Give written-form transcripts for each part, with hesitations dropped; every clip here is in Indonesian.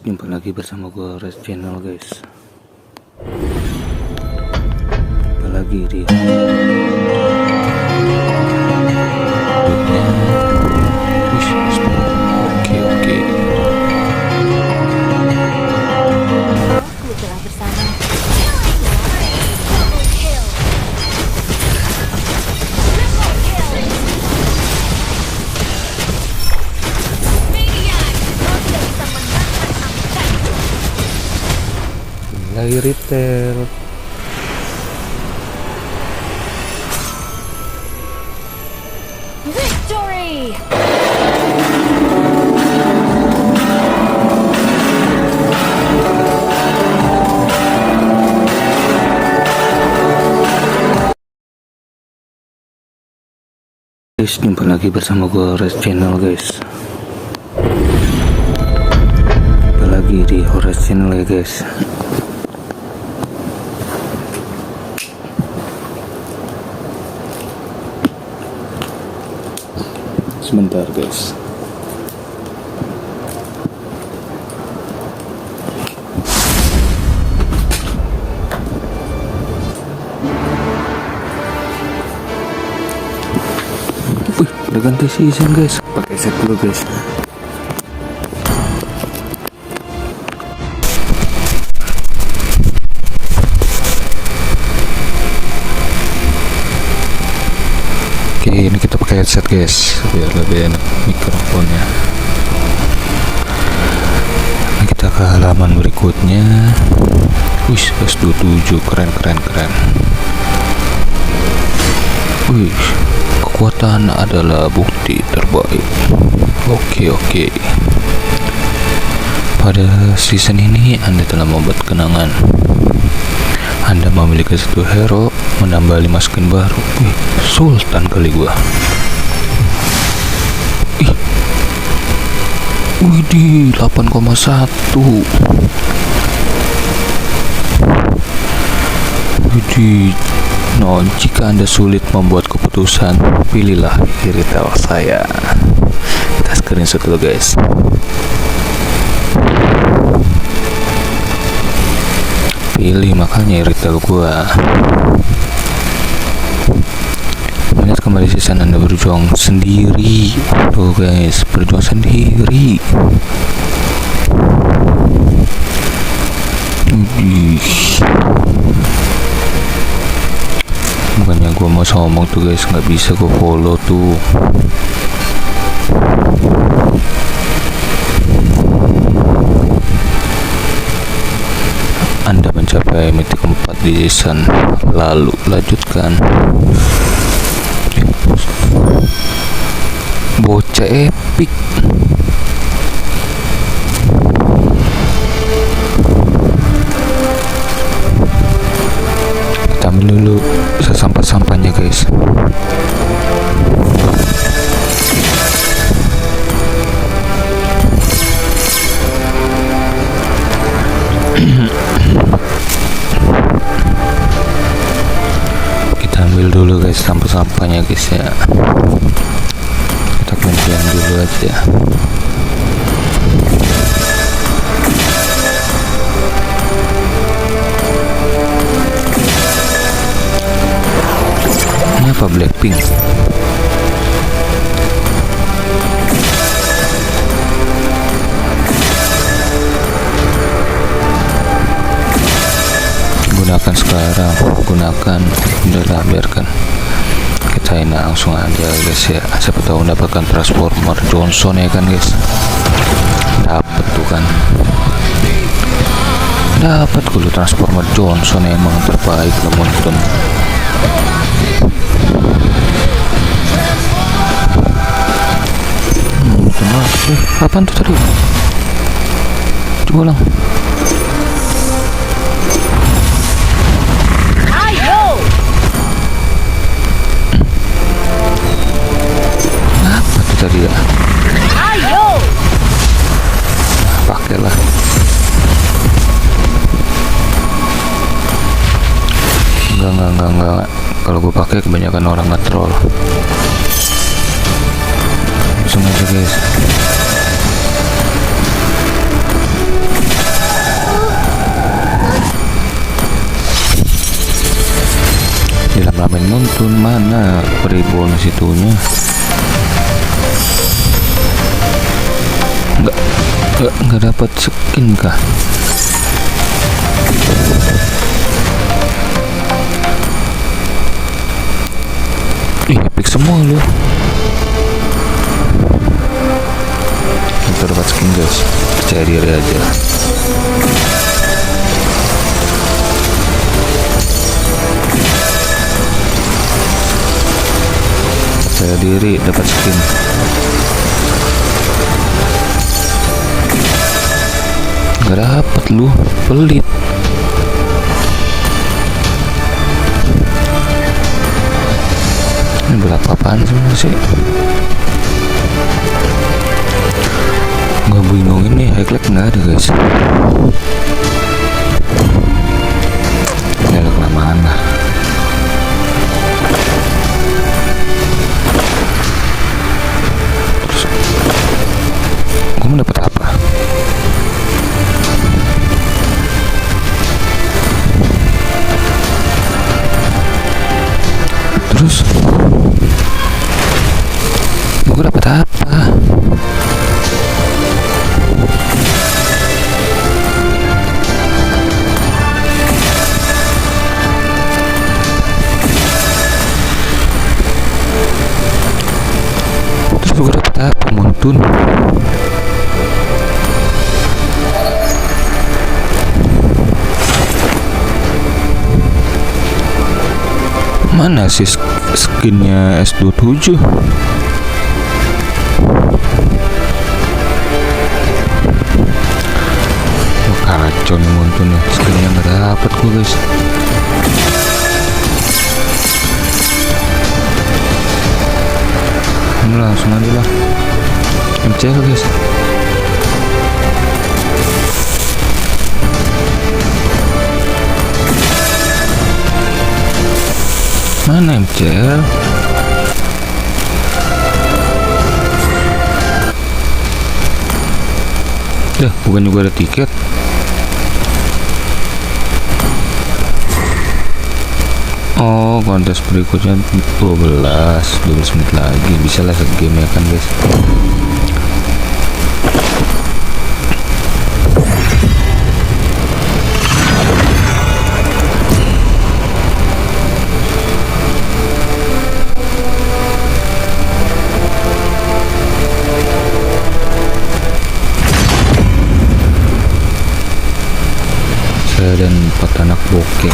jumpa lagi bersama gue Res Channel guys. Apalagi di oke. Aku telah bersama. lagi retail. Victory! Guys, jumpa lagi bersama gue Res Channel guys. Apalagi di Horror Channel ya guys. Sebentar guys. Wih, udah ganti season guys. Pakai set dulu guys. Oke, ini kita pakai headset guys biar lebih enak mikrofonnya. Nah, kita ke halaman berikutnya. Wih, S27 keren. Wih, kekuatan adalah bukti terbaik. Oke. Pada season ini Anda telah membuat kenangan. Anda memiliki satu hero, menambah 5 skin baru. Wih, Sultan kali gua. Widih, 8,1. Widih. No, jika Anda sulit membuat keputusan, pilihlah retail saya. Kita screenshot dulu guys. Pilih makanya retail gua. Lihat kembali season Anda berjuang sendiri. Tuh guys, berjuang sendiri. Bukannya gua mau ngomong tuh guys, nggak bisa gua follow tuh. Anda mencapai mythic 4 di season lalu. Lanjutkan. Bocah epic. Kita ambil dulu sampah-sampahnya guys. Kita ambil dulu guys sampah-sampahnya guys ya. Kita klaim dulu aja. Ini apa, Blackpink? Gunakan sekarang, udahlah biarkan. Kita ini langsung aja guys ya. Siapa tahu mendapatkan Transformer Johnson ya kan guys. Dapat tuh kan. Dapat dulu Transformer Johnson, emang terbaik lemonton. Apaan tuh tadi? Coba ulang. Apa tuh tadi ya? Pakailah. Enggak. Kalau gue pakai kebanyakan orang nge-troll. Langsung aja guys. main montun, mana free bonus itunya? Nggak dapat skin kah? Ih, epic semua lu. Kita dapat skin guys, percaya diri aja. Percaya diri dapat skin. Gak dapet lu, pelit. Ini berapa apaan sih? Gak bingung ini, highlight nggak ada guys. Highlight kelamaan lah. Terus gue mau dapet apa? Terus gue dapet apa? Terus gue dapet apa, Montun? Mana sih skinnya S27? Kacau nih Montun ya, skinnya nggak dapet gue guys. Ini langsung aja lah, MCL guys. Mana MCL? Dah, bukan juga ada tiket. Oh, kontes berikutnya 12 menit lagi. Bisa lah game ya kan guys. Dan 4 anak bokeh.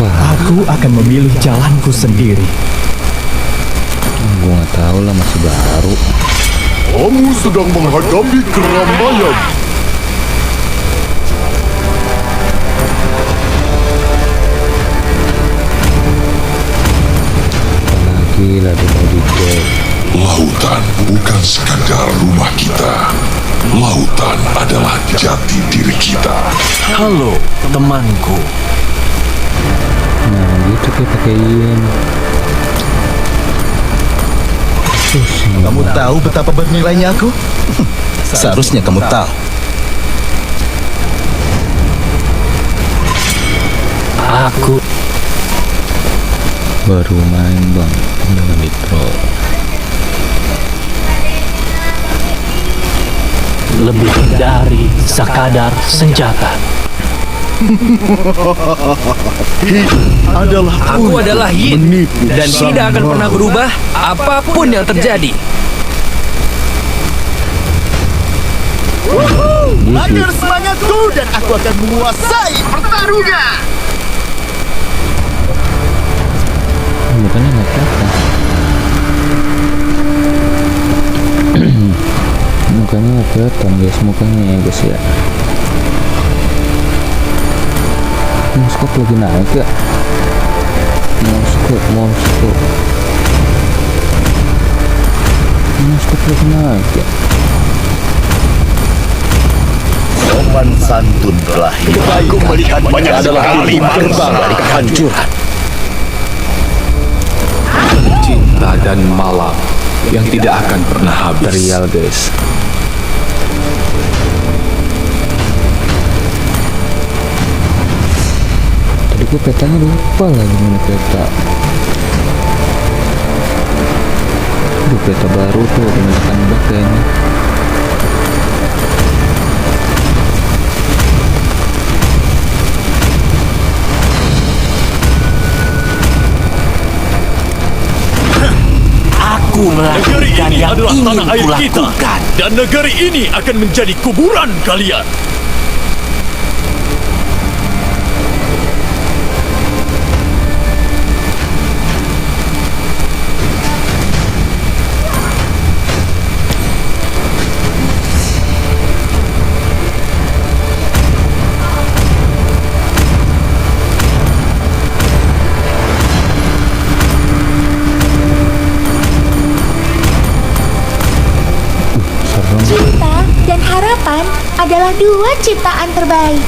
Aku akan memilih jalanku sendiri. Gue nggak tahu lah, masih baru. Kamu sedang menghadapi keramaian. Lagi mau dicek. Lautan bukan sekadar rumah kita. Lautan adalah jati diri kita. Halo, temanku. Nah gitu kayak pakein. Kamu tahu betapa bernilainya aku? Seharusnya kamu tahu. Aku baru main bang dengan Nitro. Lebih dari sekadar senjata. Aku adalah Yin dan tidak akan pernah berubah apapun yang terjadi. agar semangatku dan aku akan menguasai pertarungan. Bukannya nggak kelihatan. Mukanya nggak kelihatan guys, mukanya ya guys ya. Moskop lagi naik ya. Moskop lagi naik ya. Sopan santun telah hilang. Aku melihat banyak adalah kali terbang dari kehancuran. Cinta dan malam yang tidak akan pernah habis. Real guys. Tadi gue petanya lupa lagi mana peta. Aduh, peta baru tuh kebanyakan bug kayaknya. Aku Negeri melakukan ini yang adalah ingin tanah air kita, kulakukan. dan negeri ini akan menjadi kuburan kalian. Cinta dan harapan adalah dua ciptaan terbaik.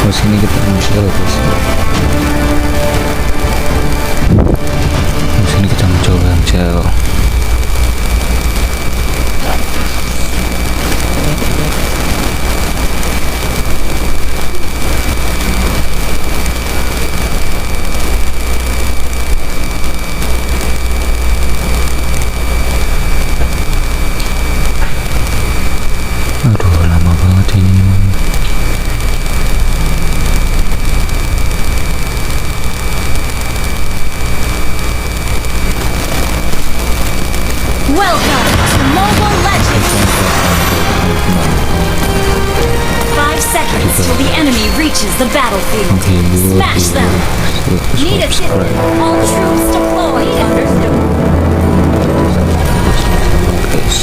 Oh, sini kita muncul guys. Di sini kita mencoba cel. Aduh, lama banget ini. Welcome to Mobile Legends! 5 seconds till the enemy reaches the battlefield. Smash them! Need assistance. All troops deployed. Understood. Guys,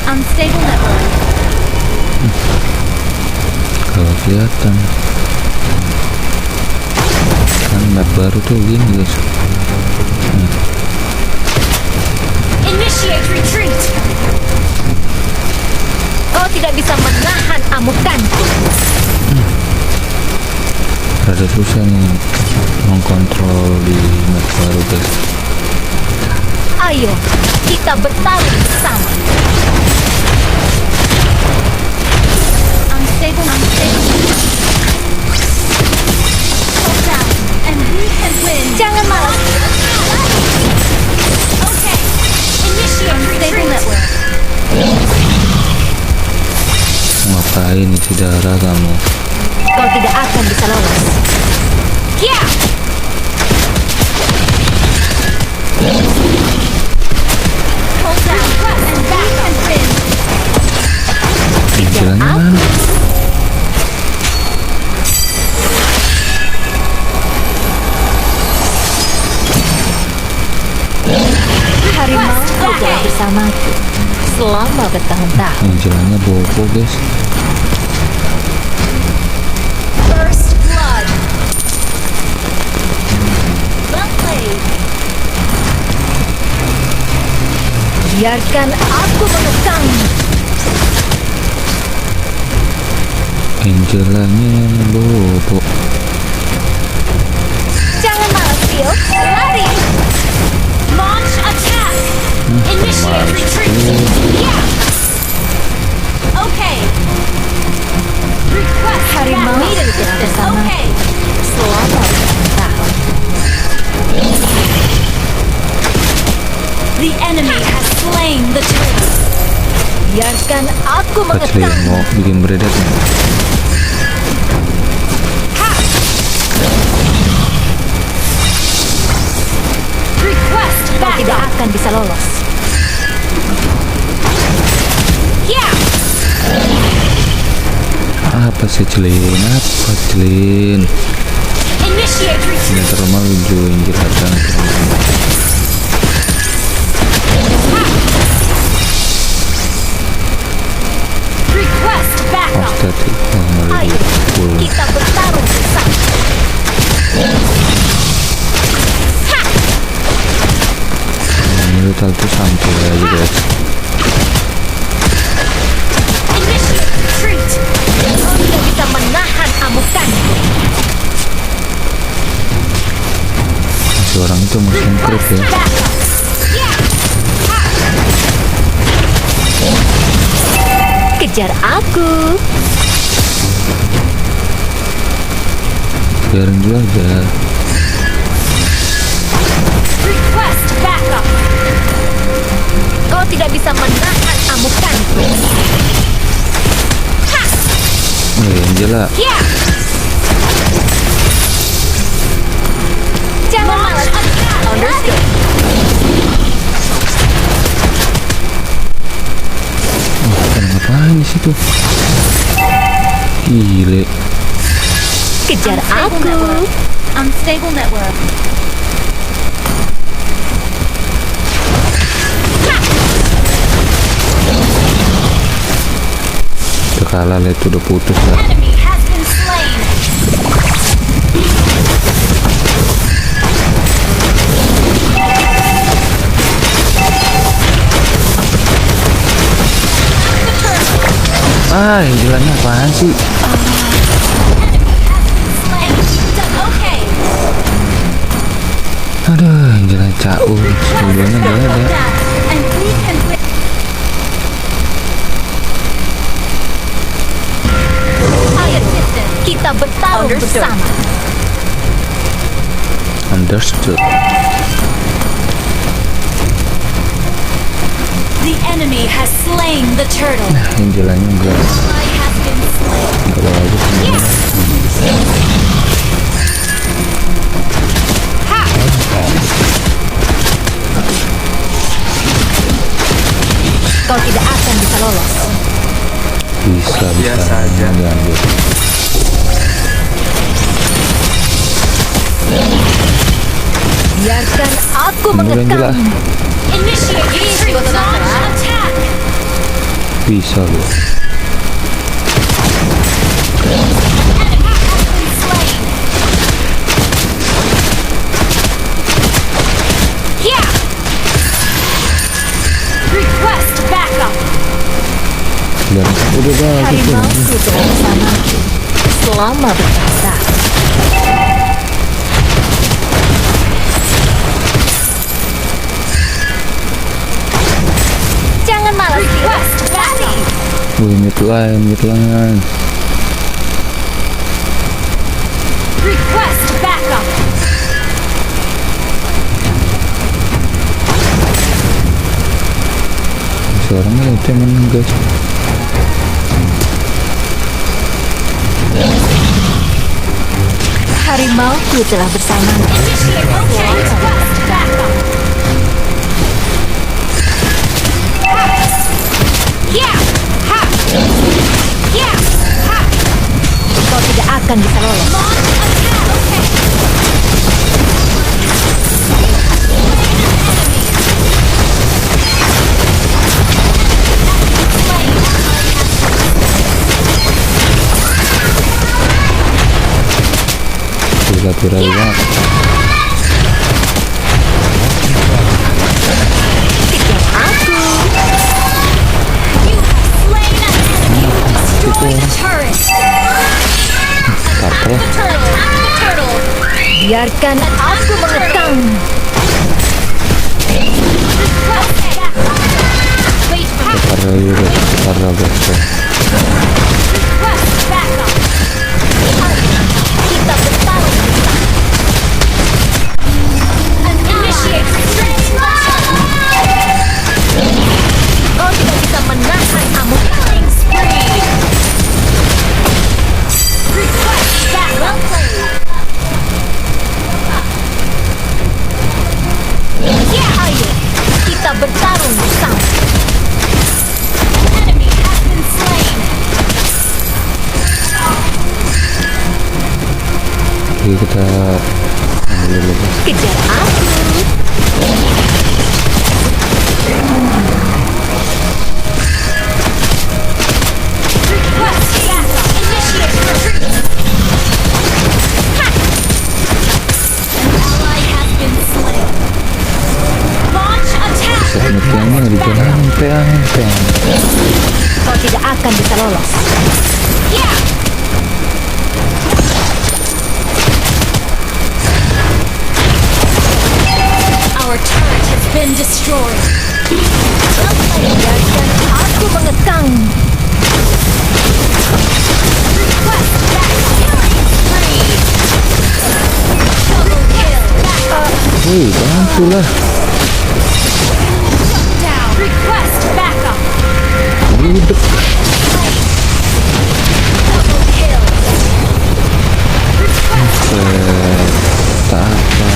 Unstable network. kalau kelihatan kan map baru tuh gini guys. Initiate retreat. Kau tidak bisa menahan amukanku. Rada susah nih mengkontrol di map baru guys. Ayo, kita bertarung bersama. Unstable. Hold down, and we can win. Jangan malas. Okay, initiate retreat. Network. Ngapain isi darah kamu? Kau tidak akan bisa lolos. Yeah. Hold down, and back and win. Jalannya mana? Harimau adalah bersamaku selama bertahun-tahun. Ini jalannya bobo guys. First blood. Well played. Biarkan aku mengekangmu. Ini jalannya bobo. Jangan malas, Phil. Lari. Launch attack. Initiate retreat. Yeah. Okay. Request harimau tidak bersama. Okay. Selama bertahun-tahun. The enemy has slain the tree. Biarkan aku Pacli mengekang. mau bikin beredar nih. Request back. Kau tidak akan bisa lolos. Yeah. Apa sih Celin? Apa Celin? Initiate Ini retreat. terlalu maju anjir hadang. Request backup. Static. Oh, ngeri. Ayo, Full. kita bertarung bersama. Ha! Menurut aku santai aja guys. Initiate orang itu musim creep ya. Kejar aku. Biarin dulu aja. Request backup. Kau tidak bisa menahan amukanku. Angela. Jangan malas. Understood. Ngapain di situ? Gile. Kejar aku. Unstable network. Udah kalah lah, itu udah putus lah. Enemy has been slain. Angelanya apaan sih? Okay. Aduh, Angela caur. Sebelumnya gak ada. And we can win. Fire system. Kita bertarung bersama. Understood. The enemy has slain the turtle. Angelanya enggak Ally has been slain. bagus sebenarnya. Kau tidak akan bisa lolos. Bisa Biasa aja. diambil. Biarkan aku Beneran gila. mengekang. Initiate launch attack. Bisa loh. Enemy has been slain. Yeah. Request backup. Dan udah bagus Harimauku telah bersamaku selama berpuasa. Jangan malas. Request backup. mid line. Request backup. Suaranya itu emang guys. Harimauku telah bersamaku. Request backup. Yeah. Ha. Yeah. Ha. Kau tidak akan bisa lolos. Gila banget. Kejar aku. You have slain an enemy. Destroy the turret. Apa? Turtle. Biarkan aku mengekang. Wait for me. Parah guys. Request backup. Kita bertarung bersama. Initiate strength. Kau tidak bisa menahan amukan. Spree. Request backup. Yeah, ayo. Kita bertarung bersama. Enemy has been slain. Jadi kita ambil dulu. Kejar aku. Request backup. Initiate retreat. Ha! An ally has been slain. Launch attack. Ngetiknya di jalan peang. Kau tidak akan bisa lolos. Yeah. been destroyed. Aku mengekang. Request back. Killing spree. Double kill. Wih, bantulah. Down. Request backup. Budek. Double kill. Request Tak apa.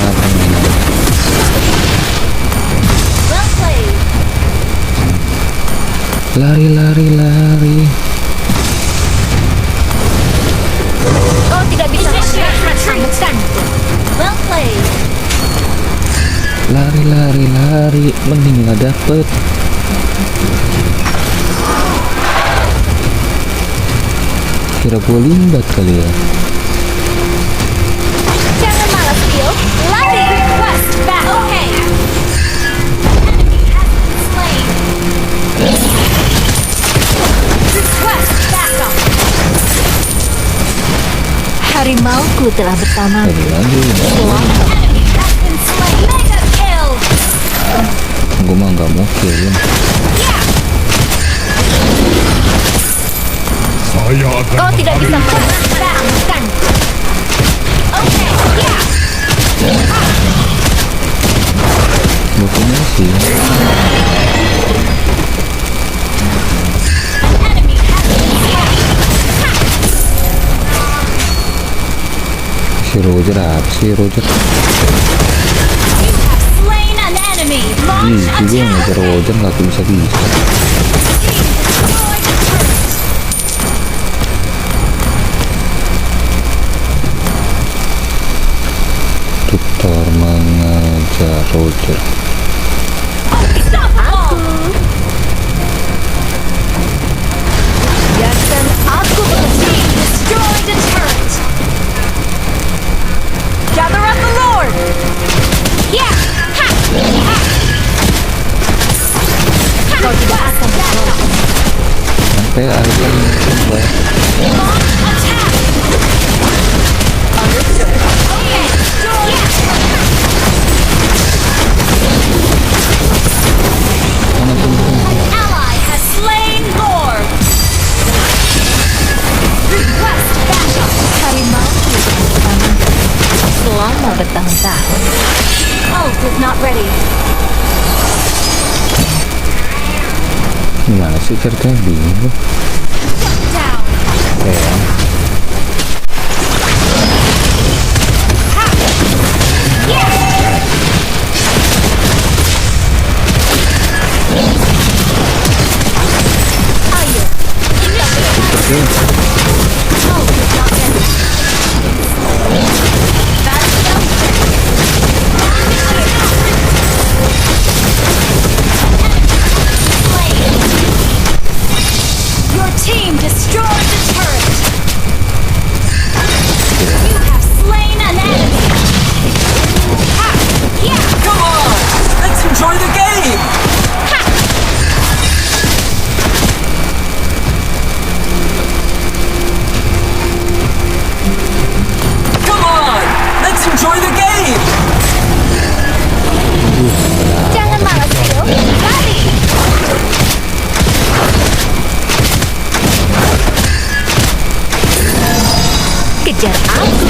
well played. Lari, lari, lari. Kau tidak bisa Initiate retreat. menyelamatkanku. Well played. Lari, lari, lari. Mending nggak dapet. Kira gue limbat kali ya. Jangan malas, Tio. Lari. Request back. Okay. Enemy has been slain. Request backup. Harimauku telah bersama. Lagi lagi. Enemy has been slain. Mega kill. Gue mah nggak mau kill. Saya akan Kau tidak bisa menyelamatkanku. Okay. Yeah. Bukunya sih. Enemy has been slain. Si Roger apa sih Roger? You have slain an enemy. Launch Ih, gue ngejar attack. Roger nggak bisa. Team destroyed the turret. Tutor mengajar Roger. Unstoppable. Biarkan aku mengejar. Team destroyed a turret. Gather up the Lord. Yeah. Ha. Ha. Kau tidak akan Backup. Sampai akhirnya Launch attack. Okay. Destroy. An ally has slain Lord. Request backup. harimauku telah bersama. Selama bertahun-tahun. Ult is not ready. gimana sih ceritanya bingung gue. Down. Kayak Your team destroyed the turret. You have slain an enemy. Ha! Yeah! Come on! Let's enjoy the game! Come on! Let's enjoy the game! Jangan malas, Tio. Lari. Kejar aku.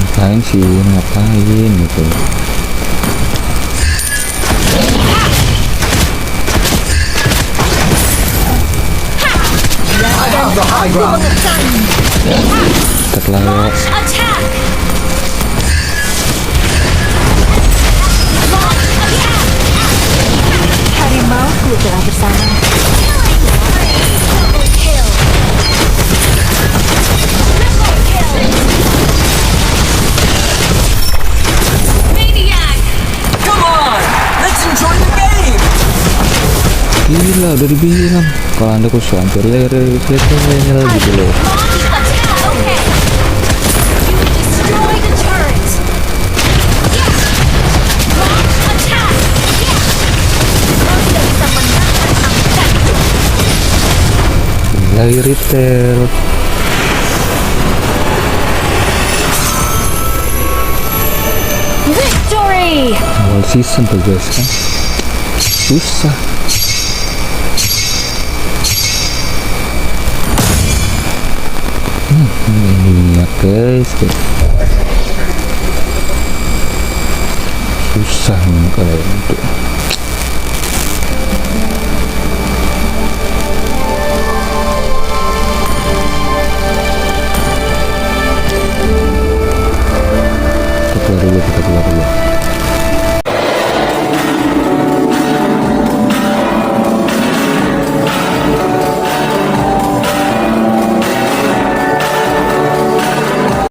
ngapain sih, ngapain gitu. Aku mengekang. Terlalu Launch attack! Launch attack! Harimauku telah bersama. Killing spree! Double kill! Triple kill! Maniac! Come on! Let's enjoy the game! gila, udah dibilang kalau anda khusus hampir lerel gitu loh. Launch attack! Okay. You destroyed a turret! Yeah! Launch attack! Yeah! Kau tidak bisa menyelamatkanku. Lagi retail. Victory! Awal season tuh guys kan, susah. Ini ya guys, susah nih kalau untuk kita keluar dulu.